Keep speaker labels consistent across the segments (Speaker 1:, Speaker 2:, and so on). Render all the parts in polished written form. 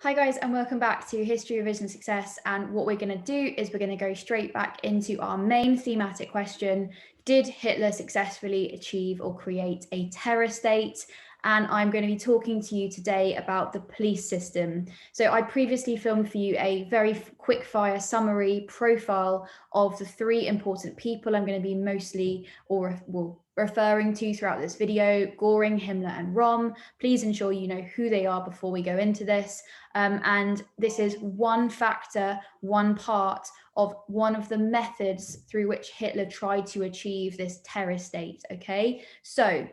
Speaker 1: Hi guys, and welcome back to History Revision Success. And what we're going to do is we're going to go straight back into our main thematic question. Did Hitler successfully achieve or create a terror state? And I'm going to be talking to you today about the police system. So I previously filmed for you a very quick fire summary profile of the three important people I'm going to be mostly referring to throughout this video: Göring, Himmler, and Röhm. Please ensure you know who they are before we go into this. And this is one factor, one part of one of the methods through which Hitler tried to achieve this terror state, okay? So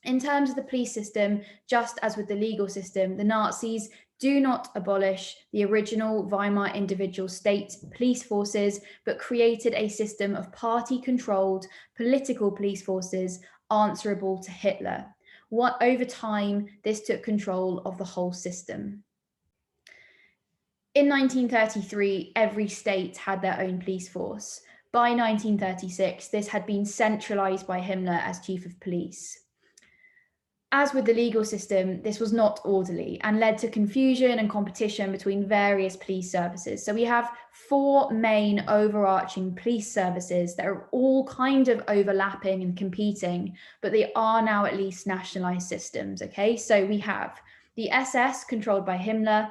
Speaker 1: in terms of the police system, just as with the legal system, the Nazis do not abolish the original Weimar individual state police forces, but created a system of party-controlled political police forces answerable to Hitler. Over time, this took control of the whole system. In 1933, every state had their own police force. By 1936, this had been centralized by Himmler as chief of police. As with the legal system, this was not orderly and led to confusion and competition between various police services. So we have four main overarching police services that are all kind of overlapping and competing, but they are now at least nationalized systems, okay? So we have the SS, controlled by Himmler,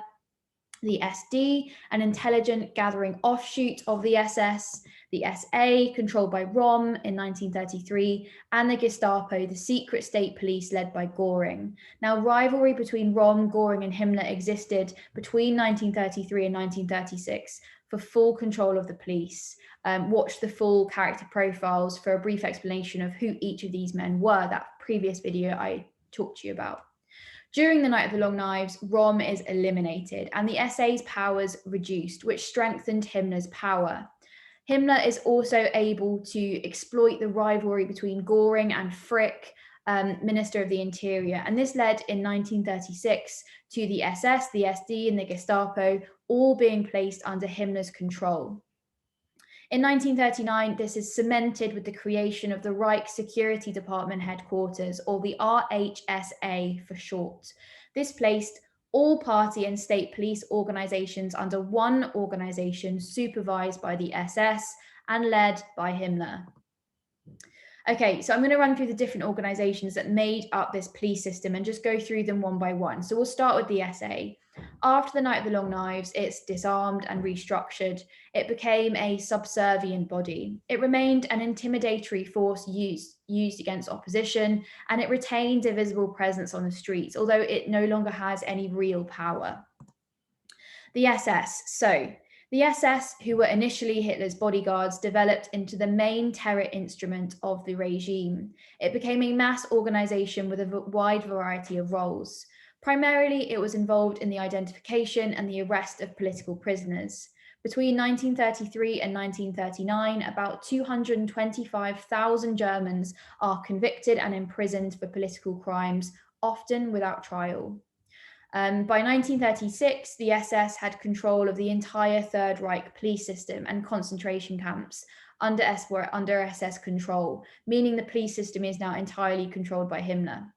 Speaker 1: the SD, an intelligent gathering offshoot of the SS, the SA, controlled by Röhm in 1933, and the Gestapo, the secret state police led by Göring. Now, rivalry between Röhm, Göring, and Himmler existed between 1933 and 1936 for full control of the police. Watch the full character profiles for a brief explanation of who each of these men were, that previous video I talked to you about. During the Night of the Long Knives, Röhm is eliminated and the SA's powers reduced, which strengthened Himmler's power. Himmler is also able to exploit the rivalry between Göring and Frick, Minister of the Interior, and this led in 1936 to the SS, the SD, and the Gestapo all being placed under Himmler's control. In 1939, this is cemented with the creation of the Reich Security Department headquarters, or the RHSA for short. This placed all party and state police organizations under one organization supervised by the SS and led by Himmler. Okay, so I'm going to run through the different organizations that made up this police system and just go through them one by one. So we'll start with the SA. After the Night of the Long Knives, it's disarmed and restructured. It became a subservient body. It remained an intimidatory force used against opposition, and it retained a visible presence on the streets, although it no longer has any real power. The SS. So the SS, who were initially Hitler's bodyguards, developed into the main terror instrument of the regime. It became a mass organization with a wide variety of roles. Primarily, it was involved in the identification and the arrest of political prisoners. Between 1933 and 1939, about 225,000 Germans are convicted and imprisoned for political crimes, often without trial. By 1936, the SS had control of the entire Third Reich police system and concentration camps under SS control, meaning the police system is now entirely controlled by Himmler.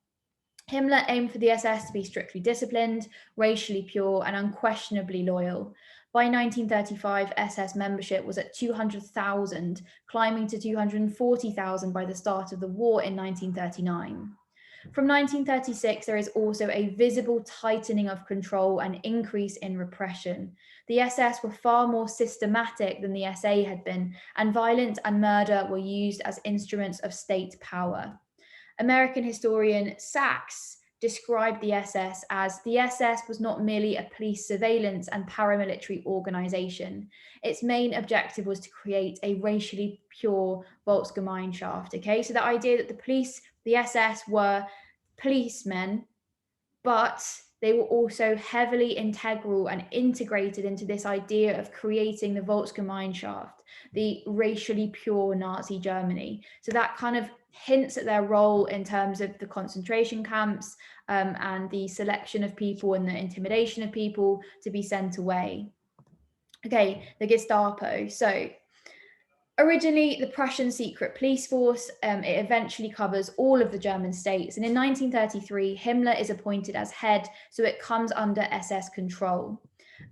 Speaker 1: Himmler aimed for the SS to be strictly disciplined, racially pure, and unquestionably loyal. By 1935, SS membership was at 200,000, climbing to 240,000 by the start of the war in 1939. From 1936, there is also a visible tightening of control and increase in repression. The SS were far more systematic than the SA had been, and violence and murder were used as instruments of state power. American historian Sachs described the SS as the SS was not merely a police surveillance and paramilitary organization. Its main objective was to create a racially pure Volksgemeinschaft. Okay, so the idea that the SS were policemen, but they were also heavily integral and integrated into this idea of creating the Volksgemeinschaft, the racially pure Nazi Germany. So that kind of hints at their role in terms of the concentration camps and the selection of people and the intimidation of people to be sent away. Okay, the Gestapo. So Originally, the Prussian secret police force, it eventually covers all of the German states. And in 1933, Himmler is appointed as head, so it comes under SS control.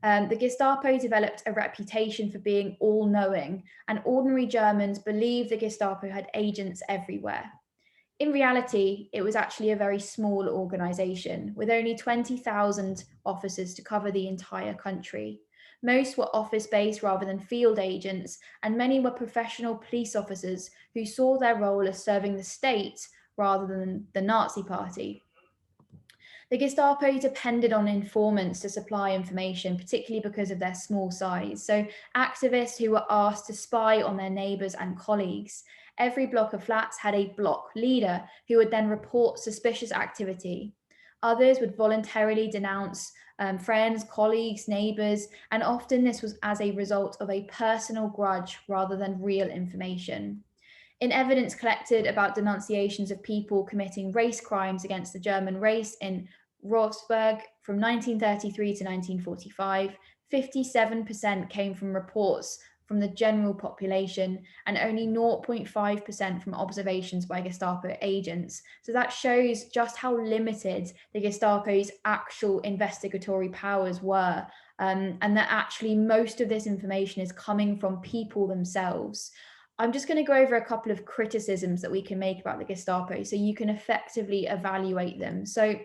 Speaker 1: The Gestapo developed a reputation for being all-knowing, and ordinary Germans believed the Gestapo had agents everywhere. In reality, it was actually a very small organization with only 20,000 officers to cover the entire country. Most were office based rather than field agents, and many were professional police officers who saw their role as serving the state rather than the Nazi Party. The Gestapo depended on informants to supply information, particularly because of their small size. So, activists who were asked to spy on their neighbours and colleagues. Every block of flats had a block leader who would then report suspicious activity. Others would voluntarily denounce friends, colleagues, neighbours, and often this was as a result of a personal grudge rather than real information. In evidence collected about denunciations of people committing race crimes against the German race in Wolfsburg from 1933 to 1945, 57% came from reports from the general population and only 0.5% from observations by Gestapo agents. So that shows just how limited the Gestapo's actual investigatory powers were, and that actually most of this information is coming from people themselves. I'm just going to go over a couple of criticisms that we can make about the Gestapo so you can effectively evaluate them. So,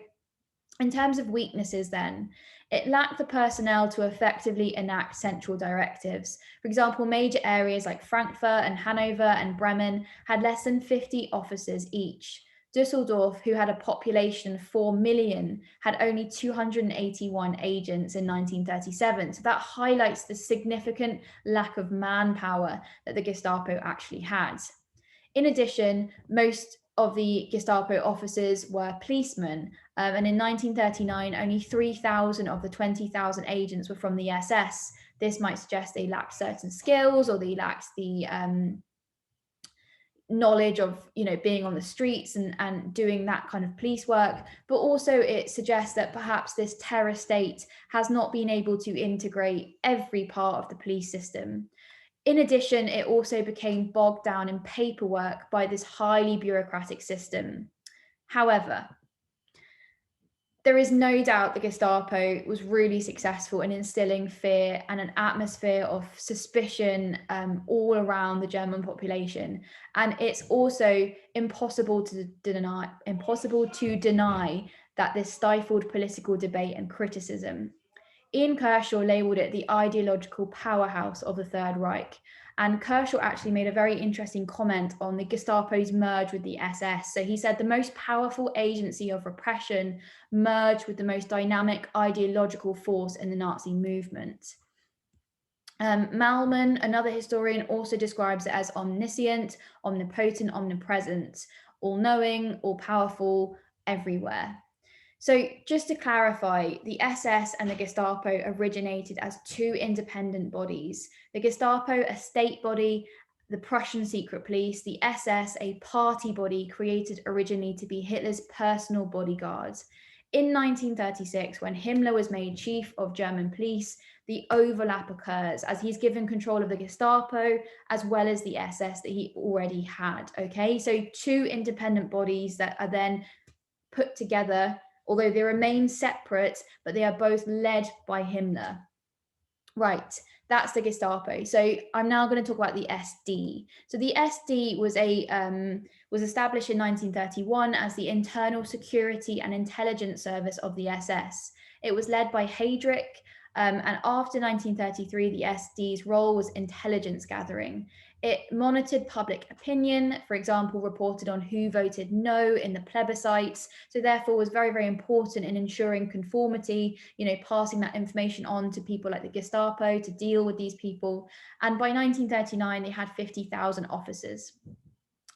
Speaker 1: in terms of weaknesses, then, it lacked the personnel to effectively enact central directives. For example, major areas like Frankfurt and Hanover and Bremen had less than 50 officers each. Dusseldorf, who had a population of 4 million, had only 281 agents in 1937. So that highlights the significant lack of manpower that the Gestapo actually had. In addition, most of the Gestapo officers were policemen, and in 1939, only 3,000 of the 20,000 agents were from the SS. This might suggest they lacked certain skills or they lacked the knowledge of being on the streets and doing that kind of police work, but also it suggests that perhaps this terror state has not been able to integrate every part of the police system. In addition, it also became bogged down in paperwork by this highly bureaucratic system. However, there is no doubt the Gestapo was really successful in instilling fear and an atmosphere of suspicion all around the German population. And it's also impossible to deny that this stifled political debate and criticism. Ian Kershaw labelled it the ideological powerhouse of the Third Reich. And Kershaw actually made a very interesting comment on the Gestapo's merge with the SS. So he said the most powerful agency of repression merged with the most dynamic ideological force in the Nazi movement. Malman, another historian, also describes it as omniscient, omnipotent, omnipresent, all-knowing, all-powerful, everywhere. So just to clarify, the SS and the Gestapo originated as two independent bodies. The Gestapo, a state body, the Prussian secret police, the SS, a party body created originally to be Hitler's personal bodyguards. In 1936, when Himmler was made chief of German police, the overlap occurs as he's given control of the Gestapo as well as the SS that he already had. Okay, so two independent bodies that are then put together, although they remain separate, but they are both led by Himmler. Right, that's the Gestapo. So I'm now going to talk about the SD. So the SD was established in 1931 as the Internal Security and Intelligence Service of the SS. It was led by Heydrich, and after 1933, the SD's role was intelligence gathering. It monitored public opinion, for example, reported on who voted no in the plebiscites. So therefore was very, very important in ensuring conformity, passing that information on to people like the Gestapo to deal with these people. And by 1939, they had 50,000 officers.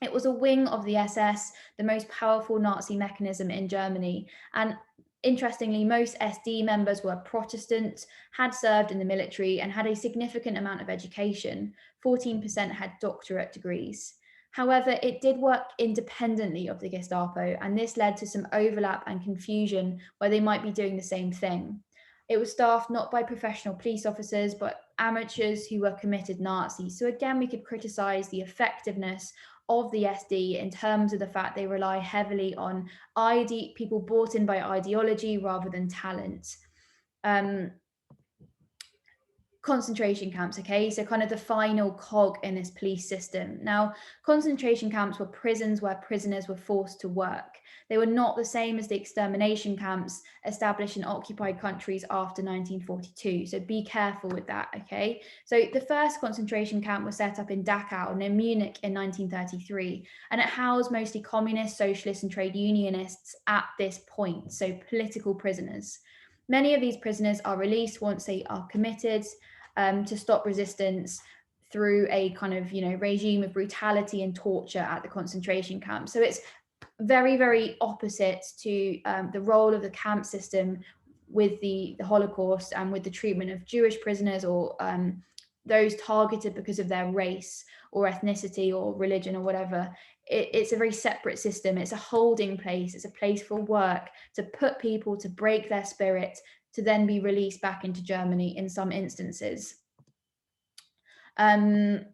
Speaker 1: It was a wing of the SS, the most powerful Nazi mechanism in Germany. And interestingly, most SD members were Protestant, had served in the military, and had a significant amount of education. 14% had doctorate degrees. However, it did work independently of the Gestapo, and this led to some overlap and confusion where they might be doing the same thing. It was staffed not by professional police officers, but amateurs who were committed Nazis. So again, we could criticize the effectiveness of the SD in terms of the fact they rely heavily on people bought in by ideology rather than talent. Concentration camps, okay, so kind of the final cog in this police system. Now, concentration camps were prisons where prisoners were forced to work. They were not the same as the extermination camps established in occupied countries after 1942, so be careful with that, okay? So the first concentration camp was set up in Dachau near Munich in 1933, and it housed mostly communists, socialists and trade unionists at this point, so political prisoners. Many of these prisoners are released once they are committed to stop resistance through a kind of, regime of brutality and torture at the concentration camp. So it's very, very opposite to the role of the camp system with the Holocaust and with the treatment of Jewish prisoners or those targeted because of their race or ethnicity or religion or whatever. It's a very separate system. It's a holding place. It's a place for work, to put people, to break their spirit, to then be released back into Germany in some instances. From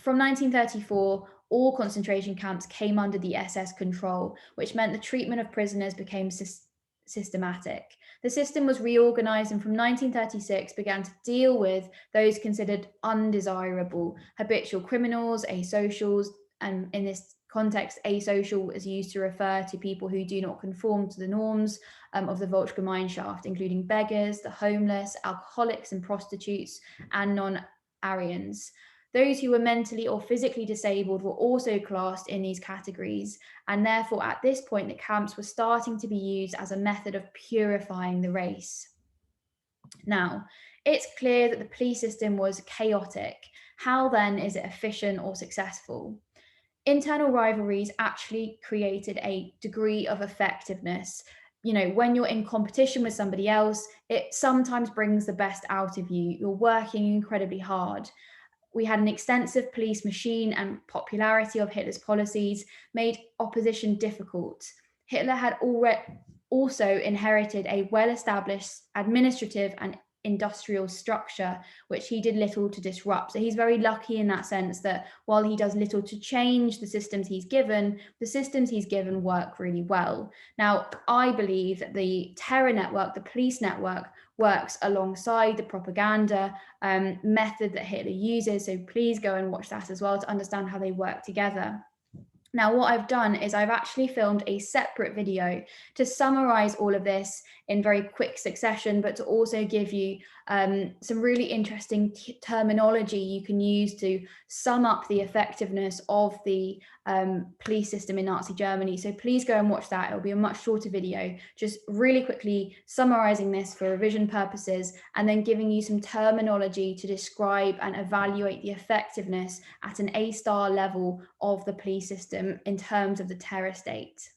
Speaker 1: 1934, all concentration camps came under the SS control, which meant the treatment of prisoners became systematic. The system was reorganized and from 1936 began to deal with those considered undesirable, habitual criminals, asocials, and in this context, asocial is used to refer to people who do not conform to the norms of the Volksgemeinschaft, including beggars, the homeless, alcoholics and prostitutes, and non-Aryans. Those who were mentally or physically disabled were also classed in these categories, and therefore at this point the camps were starting to be used as a method of purifying the race. Now, it's clear that the police system was chaotic. How then is it efficient or successful? Internal rivalries actually created a degree of effectiveness. When you're in competition with somebody else, it sometimes brings the best out of you. You're working incredibly hard. We had an extensive police machine, and popularity of Hitler's policies made opposition difficult. Hitler had also inherited a well-established administrative and industrial structure, which he did little to disrupt. So he's very lucky in that sense that while he does little to change the systems he's given, the systems he's given work really well. Now, I believe that the terror network, the police network, works alongside the propaganda method that Hitler uses. So please go and watch that as well to understand how they work together. Now, what I've done is I've actually filmed a separate video to summarize all of this in very quick succession, but to also give you some really interesting terminology you can use to sum up the effectiveness of the police system in Nazi Germany. So please go and watch that. It'll be a much shorter video, just really quickly summarizing this for revision purposes, and then giving you some terminology to describe and evaluate the effectiveness at an A-star level of the police system in terms of the terror state.